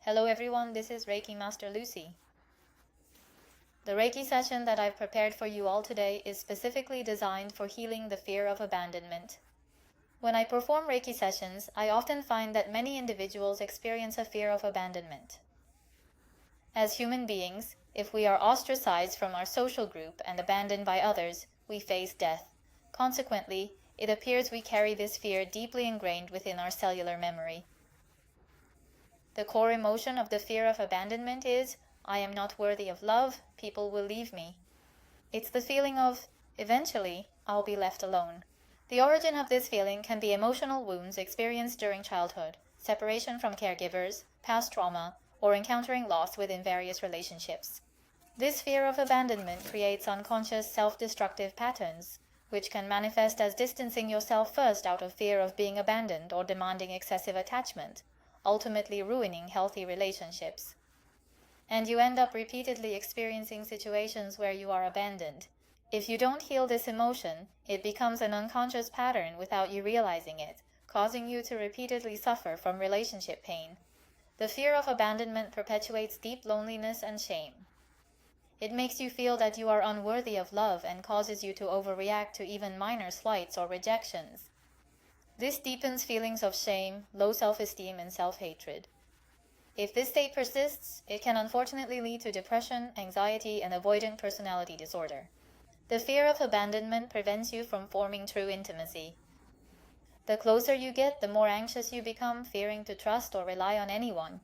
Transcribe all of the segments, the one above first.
Hello everyone, this is Reiki Master Lucy. The Reiki session that I've prepared for you all today is specifically designed for healing the fear of abandonment. When I perform Reiki sessions, I often find that many individuals experience a fear of abandonment. As human beings, if we are ostracized from our social group and abandoned by others, we face death. Consequently, it appears we carry this fear deeply ingrained within our cellular memory. The core emotion of the fear of abandonment is, I am not worthy of love, people will leave me. It's the feeling of, eventually, I'll be left alone. The origin of this feeling can be emotional wounds experienced during childhood, separation from caregivers, past trauma, or encountering loss within various relationships. This fear of abandonment creates unconscious self-destructive patterns, which can manifest as distancing yourself first out of fear of being abandoned or demanding excessive attachment, ultimately ruining healthy relationships. And you end up repeatedly experiencing situations where you are abandoned. If you don't heal this emotion, it becomes an unconscious pattern without you realizing it, causing you to repeatedly suffer from relationship pain. The fear of abandonment perpetuates deep loneliness and shame. It makes you feel that you are unworthy of love and causes you to overreact to even minor slights or rejections. This deepens feelings of shame, low self-esteem, and self-hatred. If this state persists, it can unfortunately lead to depression, anxiety, and avoidant personality disorder. The fear of abandonment prevents you from forming true intimacy. The closer you get, the more anxious you become, fearing to trust or rely on anyone.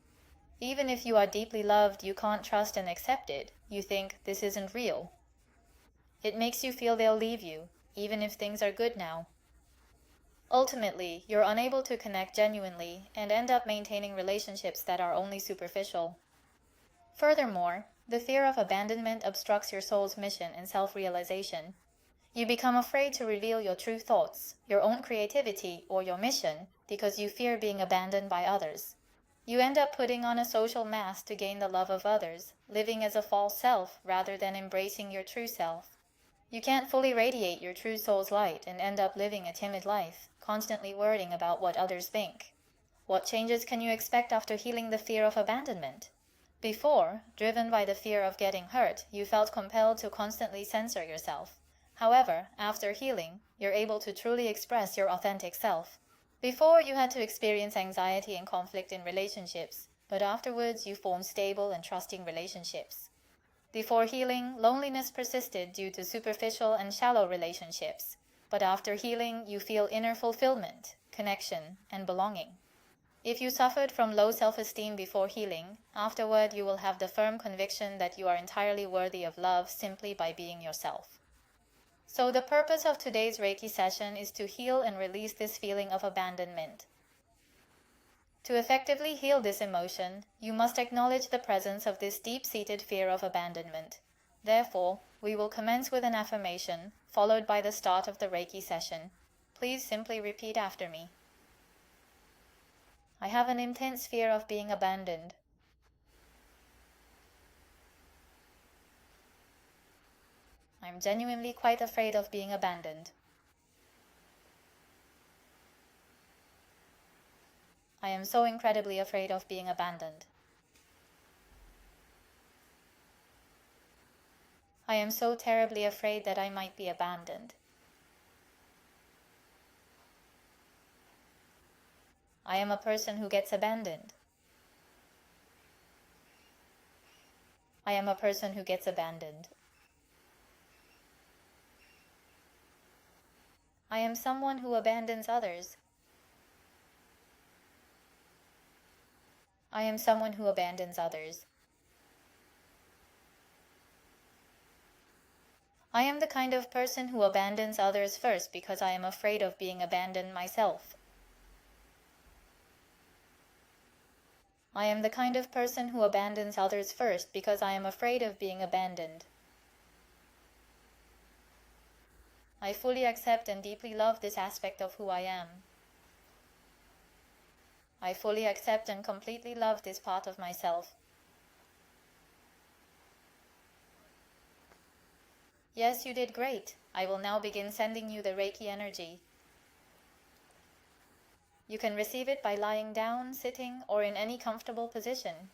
Even if you are deeply loved, you can't trust and accept it. You think, this isn't real. It makes you feel they'll leave you, even if things are good now. Ultimately, you're unable to connect genuinely and end up maintaining relationships that are only superficial. Furthermore, the fear of abandonment obstructs your soul's mission and self-realization. You become afraid to reveal your true thoughts, your own creativity, or your mission because you fear being abandoned by others. You end up putting on a social mask to gain the love of others, living as a false self rather than embracing your true self. You can't fully radiate your true soul's light and end up living a timid life, constantly worrying about what others think. What changes can you expect after healing the fear of abandonment? Before, driven by the fear of getting hurt, you felt compelled to constantly censor yourself. However, after healing, you're able to truly express your authentic self. Before, you had to experience anxiety and conflict in relationships, but afterwards you formed stable and trusting relationships. Before healing, loneliness persisted due to superficial and shallow relationships, but after healing, you feel inner fulfillment, connection, and belonging. If you suffered from low self-esteem before healing, afterward you will have the firm conviction that you are entirely worthy of love simply by being yourself. So the purpose of today's Reiki session is to heal and release this feeling of abandonment. To effectively heal this emotion, you must acknowledge the presence of this deep-seated fear of abandonment. Therefore, we will commence with an affirmation, followed by the start of the Reiki session. Please simply repeat after me. I have an intense fear of being abandoned. I'm genuinely quite afraid of being abandoned. I am so incredibly afraid of being abandoned. I am so terribly afraid that I might be abandoned. I am a person who gets abandoned. I am a person who gets abandoned. I am someone who abandons others. I am someone who abandons others. I am the kind of person who abandons others first because I am afraid of being abandoned myself. I am the kind of person who abandons others first because I am afraid of being abandoned. I fully accept and deeply love this aspect of who I am. I fully accept and completely love this part of myself. Yes, you did great. I will now begin sending you the Reiki energy. You can receive it by lying down, sitting, or in any comfortable position.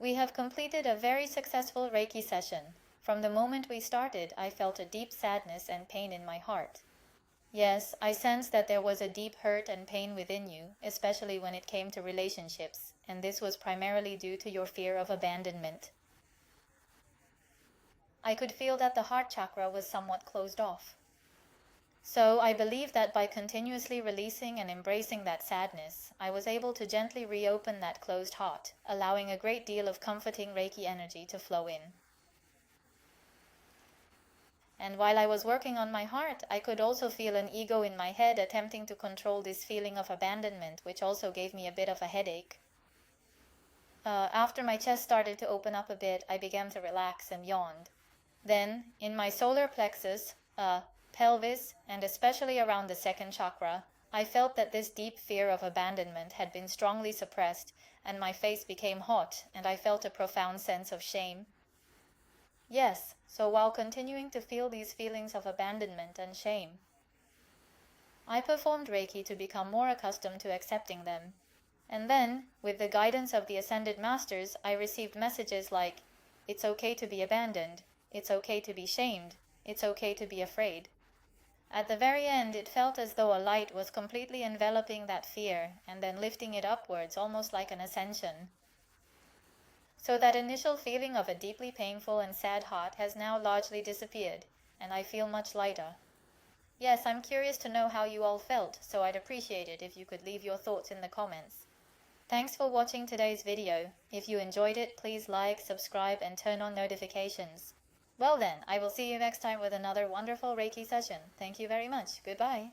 We have completed a very successful Reiki session. From the moment we started, I felt a deep sadness and pain in my heart. Yes, I sensed that there was a deep hurt and pain within you, especially when it came to relationships, and this was primarily due to your fear of abandonment. I could feel that the heart chakra was somewhat closed off. So I believe that by continuously releasing and embracing that sadness, I was able to gently reopen that closed heart, allowing a great deal of comforting Reiki energy to flow in. And while I was working on my heart, I could also feel an ego in my head attempting to control this feeling of abandonment, which also gave me a bit of a headache. After my chest started to open up a bit, I began to relax and yawned. Then, in my solar plexus, pelvis, and especially around the second chakra, I felt that this deep fear of abandonment had been strongly suppressed, and my face became hot, and I felt a profound sense of shame. Yes, so while continuing to feel these feelings of abandonment and shame, I performed Reiki to become more accustomed to accepting them. And then, with the guidance of the Ascended Masters, I received messages like, "It's okay to be abandoned. It's okay to be shamed. It's okay to be afraid." At the very end, it felt as though a light was completely enveloping that fear and then lifting it upwards, almost like an ascension. So that initial feeling of a deeply painful and sad heart has now largely disappeared, and I feel much lighter. Yes, I'm curious to know how you all felt, so I'd appreciate it if you could leave your thoughts in the comments. Thanks for watching today's video. If you enjoyed it, please like, subscribe, and turn on notifications. Well then, I will see you next time with another wonderful Reiki session. Thank you very much. Goodbye.